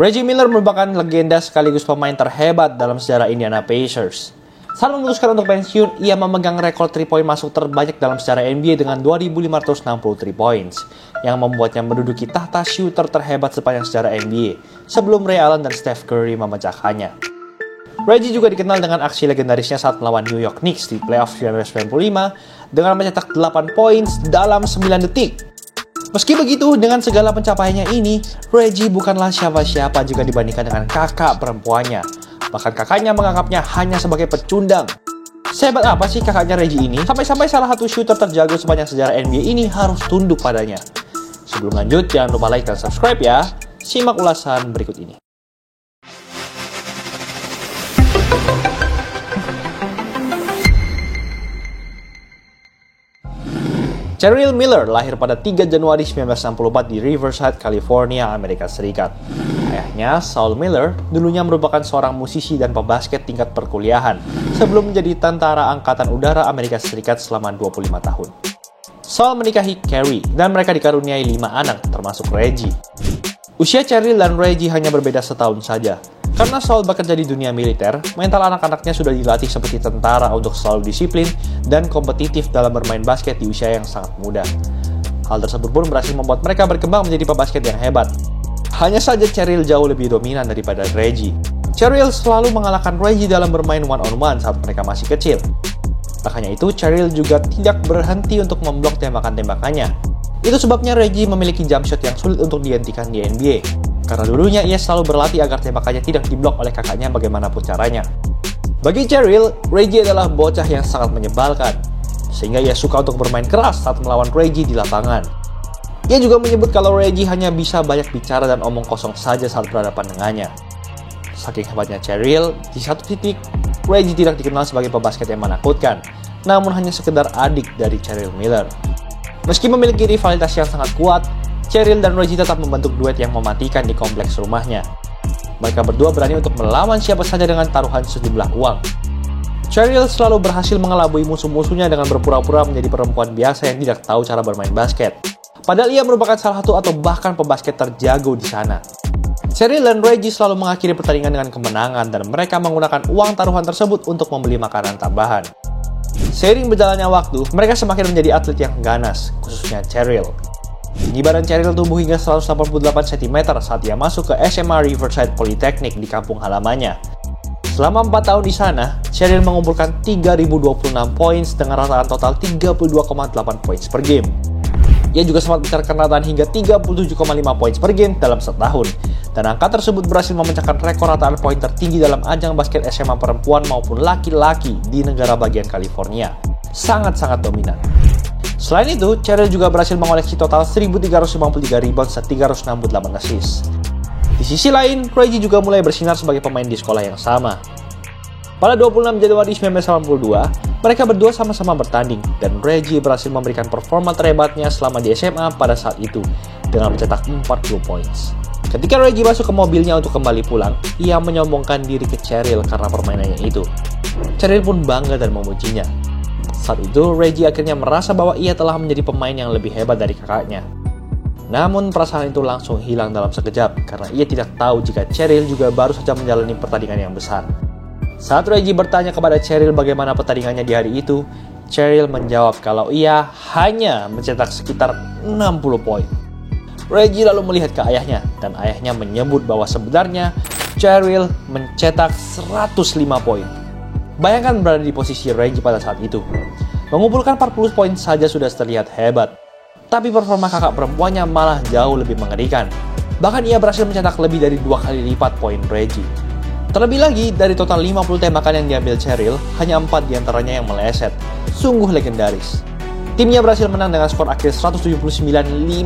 Reggie Miller merupakan legenda sekaligus pemain terhebat dalam sejarah Indiana Pacers. Saat memutuskan untuk pensiun, ia memegang rekor 3-point masuk terbanyak dalam sejarah NBA dengan 2.563 points, yang membuatnya menduduki tahta shooter terhebat sepanjang sejarah NBA, sebelum Ray Allen dan Steph Curry memecahkannya. Reggie juga dikenal dengan aksi legendarisnya saat melawan New York Knicks di playoff 1995 dengan mencetak 8 points dalam 9 detik. Meski begitu, dengan segala pencapaiannya ini, Reggie bukanlah siapa-siapa jika dibandingkan dengan kakak perempuannya. Bahkan kakaknya menganggapnya hanya sebagai pecundang. Sehebat apa sih kakaknya Reggie ini? Sampai-sampai salah satu shooter terjago sepanjang sejarah NBA ini harus tunduk padanya. Sebelum lanjut, jangan lupa like dan subscribe ya. Simak ulasan berikut ini. Cheryl Miller lahir pada 3 Januari 1964 di Riverside, California, Amerika Serikat. Ayahnya, Saul Miller, dulunya merupakan seorang musisi dan pebasket tingkat perkuliahan sebelum menjadi tentara Angkatan Udara Amerika Serikat selama 25 tahun. Saul menikahi Carrie dan mereka dikaruniai 5 anak, termasuk Reggie. Usia Cheryl dan Reggie hanya berbeda setahun saja. Karena Saul bekerja di dunia militer, mental anak-anaknya sudah dilatih seperti tentara untuk selalu disiplin dan kompetitif dalam bermain basket di usia yang sangat muda. Hal tersebut pun berhasil membuat mereka berkembang menjadi pebasket yang hebat. Hanya saja Cheryl jauh lebih dominan daripada Reggie. Cheryl selalu mengalahkan Reggie dalam bermain one-on-one saat mereka masih kecil. Tak hanya itu, Cheryl juga tidak berhenti untuk memblok tembakan-tembakannya. Itu sebabnya Reggie memiliki jump shot yang sulit untuk dihentikan di NBA. Karena dulunya ia selalu berlatih agar tembakannya tidak diblok oleh kakaknya bagaimanapun caranya. Bagi Cheryl, Reggie adalah bocah yang sangat menyebalkan, sehingga ia suka untuk bermain keras saat melawan Reggie di lapangan. Ia juga menyebut kalau Reggie hanya bisa banyak bicara dan omong kosong saja saat berhadapan dengannya. Saking hebatnya Cheryl, di satu titik, Reggie tidak dikenal sebagai pebasket yang menakutkan, namun hanya sekedar adik dari Cheryl Miller. Meski memiliki rivalitas yang sangat kuat, Cheryl dan Reggie tetap membentuk duet yang mematikan di kompleks rumahnya. Mereka berdua berani untuk melawan siapa saja dengan taruhan sejumlah uang. Cheryl selalu berhasil mengelabui musuh-musuhnya dengan berpura-pura menjadi perempuan biasa yang tidak tahu cara bermain basket. Padahal ia merupakan salah satu atau bahkan pebasket terjago di sana. Cheryl dan Reggie selalu mengakhiri pertandingan dengan kemenangan dan mereka menggunakan uang taruhan tersebut untuk membeli makanan tambahan. Seiring berjalannya waktu, mereka semakin menjadi atlet yang ganas, khususnya Cheryl. Tinggi badan Cheryl tumbuh hingga 188 cm saat ia masuk ke SMA Riverside Polytechnic di kampung halamannya. Selama 4 tahun di sana, Cheryl mengumpulkan 3.026 poin dengan rataan total 32,8 points per game. Ia juga sempat mencatatkan rataan hingga 37,5 poin per game dalam setahun. Dan angka tersebut berhasil memecahkan rekor rataan poin tertinggi dalam ajang basket SMA perempuan maupun laki-laki di negara bagian California. Sangat-sangat dominan. Selain itu, Cheryl juga berhasil mengoleksi total 1.353 rebound dan 368 assist. Di sisi lain, Reggie juga mulai bersinar sebagai pemain di sekolah yang sama. Pada 26 Januari 1982, mereka berdua sama-sama bertanding, dan Reggie berhasil memberikan performa terhebatnya selama di SMA pada saat itu, dengan mencetak 40 points. Ketika Reggie masuk ke mobilnya untuk kembali pulang, ia menyombongkan diri ke Cheryl karena permainannya itu. Cheryl pun bangga dan memujinya. Saat itu, Reggie akhirnya merasa bahwa ia telah menjadi pemain yang lebih hebat dari kakaknya. Namun, perasaan itu langsung hilang dalam sekejap karena ia tidak tahu jika Cheryl juga baru saja menjalani pertandingan yang besar. Saat Reggie bertanya kepada Cheryl bagaimana pertandingannya di hari itu, Cheryl menjawab kalau ia hanya mencetak sekitar 60 poin. Reggie lalu melihat ke ayahnya, dan ayahnya menyebut bahwa sebenarnya Cheryl mencetak 105 poin. Bayangkan berada di posisi Reggie pada saat itu. Mengumpulkan 40 poin saja sudah terlihat hebat. Tapi performa kakak perempuannya malah jauh lebih mengerikan. Bahkan ia berhasil mencetak lebih dari 2 kali lipat poin Reggie. Terlebih lagi, dari total 50 tembakan yang diambil Cheryl, hanya 4 diantaranya yang meleset. Sungguh legendaris. Timnya berhasil menang dengan skor akhir 179-15.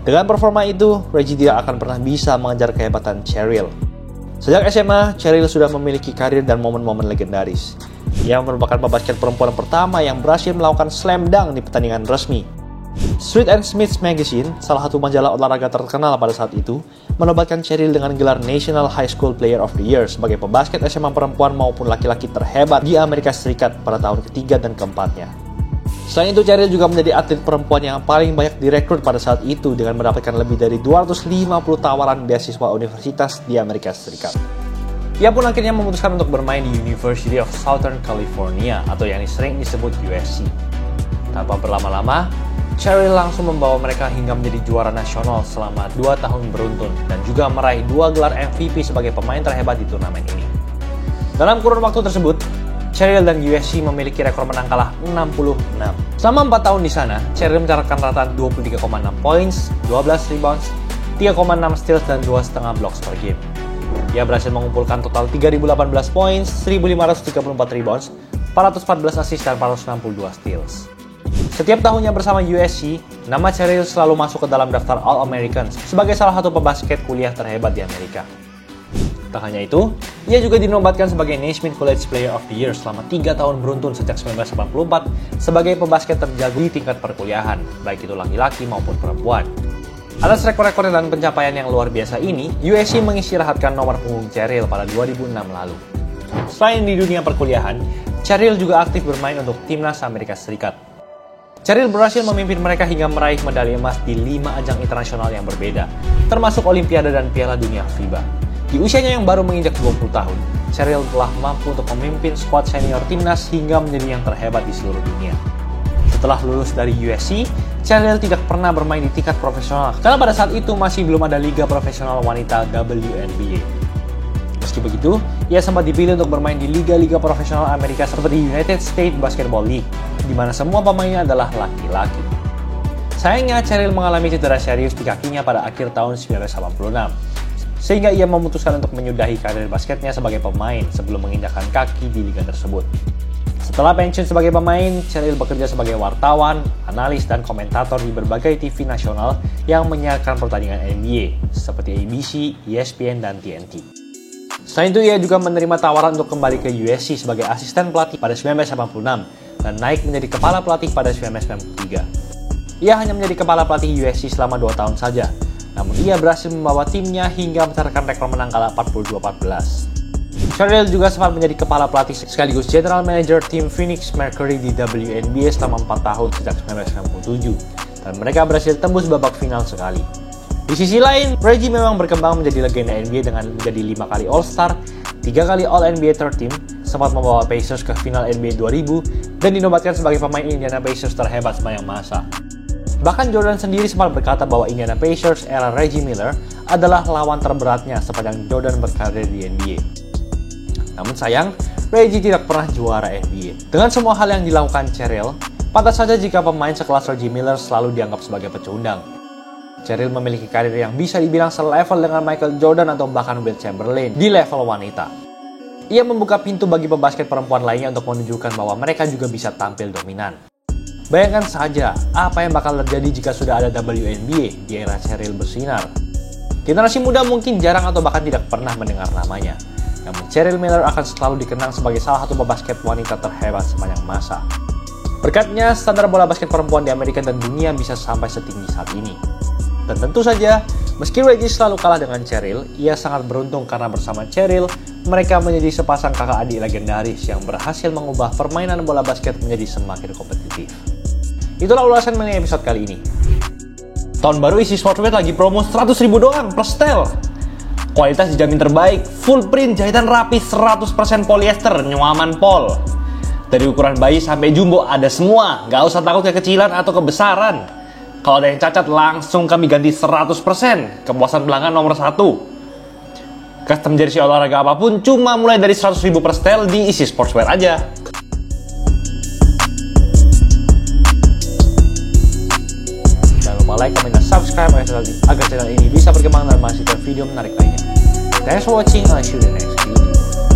Dengan performa itu, Reggie tidak akan pernah bisa mengejar kehebatan Cheryl. Sejak SMA, Cheryl sudah memiliki karir dan momen-momen legendaris. Ia merupakan pebasket perempuan pertama yang berhasil melakukan slam dunk di pertandingan resmi. Street and Smith Magazine, salah satu majalah olahraga terkenal pada saat itu, menobatkan Cheryl dengan gelar National High School Player of the Year sebagai pebasket SMA perempuan maupun laki-laki terhebat di Amerika Serikat pada tahun ketiga dan keempatnya. Selain itu, Cheryl juga menjadi atlet perempuan yang paling banyak direkrut pada saat itu dengan mendapatkan lebih dari 250 tawaran beasiswa universitas di Amerika Serikat. Ia pun akhirnya memutuskan untuk bermain di University of Southern California atau yang sering disebut USC. Tanpa berlama-lama, Cheryl langsung membawa mereka hingga menjadi juara nasional selama 2 tahun beruntun dan juga meraih 2 gelar MVP sebagai pemain terhebat di turnamen ini. Dalam kurun waktu tersebut, Cheryl dan USC memiliki rekor menang kalah 66. Selama 4 tahun di sana, Cheryl mencatatkan rata 23,6 points, 12 rebounds, 3,6 steals, dan 2,5 blocks per game. Ia berhasil mengumpulkan total 3.018 points, 1.534 rebounds, 414 assist, dan 462 steals. Setiap tahunnya bersama USC, nama Cheryl selalu masuk ke dalam daftar All-Americans sebagai salah satu pebasket kuliah terhebat di Amerika. Tak hanya itu, ia juga dinobatkan sebagai Naismith College Player of the Year selama 3 tahun beruntun sejak 1984 sebagai pebasket terjago di tingkat perkuliahan, baik itu laki-laki maupun perempuan. Atas rekor-rekor dan pencapaian yang luar biasa ini, USC mengistirahatkan nomor punggung Cheryl pada 2006 lalu. Selain di dunia perkuliahan, Cheryl juga aktif bermain untuk timnas Amerika Serikat. Cheryl berhasil memimpin mereka hingga meraih medali emas di 5 ajang internasional yang berbeda, termasuk Olimpiade dan Piala Dunia FIBA. Di usianya yang baru menginjak 20 tahun, Cheryl telah mampu untuk memimpin skuad senior timnas hingga menjadi yang terhebat di seluruh dunia. Setelah lulus dari USC, Cheryl tidak pernah bermain di tingkat profesional karena pada saat itu masih belum ada liga profesional wanita WNBA. Meski begitu, ia sempat dipilih untuk bermain di liga-liga profesional Amerika seperti United States Basketball League, di mana semua pemainnya adalah laki-laki. Sayangnya, Cheryl mengalami cedera serius di kakinya pada akhir tahun 1986, sehingga ia memutuskan untuk menyudahi karir basketnya sebagai pemain sebelum menginjakkan kaki di liga tersebut. Setelah pensiun sebagai pemain, Cheryl bekerja sebagai wartawan, analis, dan komentator di berbagai TV nasional yang menyiarkan pertandingan NBA, seperti ABC, ESPN, dan TNT. Selain itu, ia juga menerima tawaran untuk kembali ke USC sebagai asisten pelatih pada 1986 dan naik menjadi kepala pelatih pada 1993. Ia hanya menjadi kepala pelatih USC selama 2 tahun saja, namun ia berhasil membawa timnya hingga mencatatkan rekor menang kalah 42-14. Cheryl juga sempat menjadi kepala pelatih sekaligus general manager tim Phoenix Mercury di WNBA selama 4 tahun sejak 1997, dan mereka berhasil tembus babak final sekali. Di sisi lain, Reggie memang berkembang menjadi legenda NBA dengan menjadi 5 kali All-Star, 3 kali All-NBA Third Team, sempat membawa Pacers ke final NBA 2000, dan dinobatkan sebagai pemain Indiana Pacers terhebat sepanjang masa. Bahkan Jordan sendiri sempat berkata bahwa Indiana Pacers era Reggie Miller adalah lawan terberatnya sepanjang Jordan berkarir di NBA. Namun sayang, Reggie tidak pernah juara NBA. Dengan semua hal yang dilakukan Cheryl, pantas saja jika pemain sekelas Reggie Miller selalu dianggap sebagai pecundang. Cheryl memiliki karir yang bisa dibilang selevel dengan Michael Jordan atau bahkan Wilt Chamberlain di level wanita. Ia membuka pintu bagi pebasket perempuan lainnya untuk menunjukkan bahwa mereka juga bisa tampil dominan. Bayangkan saja apa yang bakal terjadi jika sudah ada WNBA di era Cheryl bersinar. Generasi muda mungkin jarang atau bahkan tidak pernah mendengar namanya. Namun Cheryl Miller akan selalu dikenang sebagai salah satu pebasket wanita terhebat sepanjang masa. Berkatnya, standar bola basket perempuan di Amerika dan dunia bisa sampai setinggi saat ini. Dan tentu saja, meski Reggie selalu kalah dengan Cheryl, ia sangat beruntung karena bersama Cheryl, mereka menjadi sepasang kakak adik legendaris yang berhasil mengubah permainan bola basket menjadi semakin kompetitif. Itulah ulasan mengenai episode kali ini. Tahun baru isi Sportswear lagi promo 100.000 doang plus setel. Kualitas dijamin terbaik, full print, jahitan rapi, 100% polyester, nyaman pol. Dari ukuran bayi sampai jumbo ada semua, gak usah takut kekecilan atau kebesaran. Kalau ada yang cacat langsung kami ganti 100%, kepuasan pelanggan nomor 1. Custom jersey olahraga apapun cuma mulai dari 100.000 per setel di Isi Sportswear aja. Jangan lupa like, comment, dan subscribe agar channel ini bisa berkembang dan menghasilkan video menarik lainnya. Thanks for watching, I'll see you in the next video.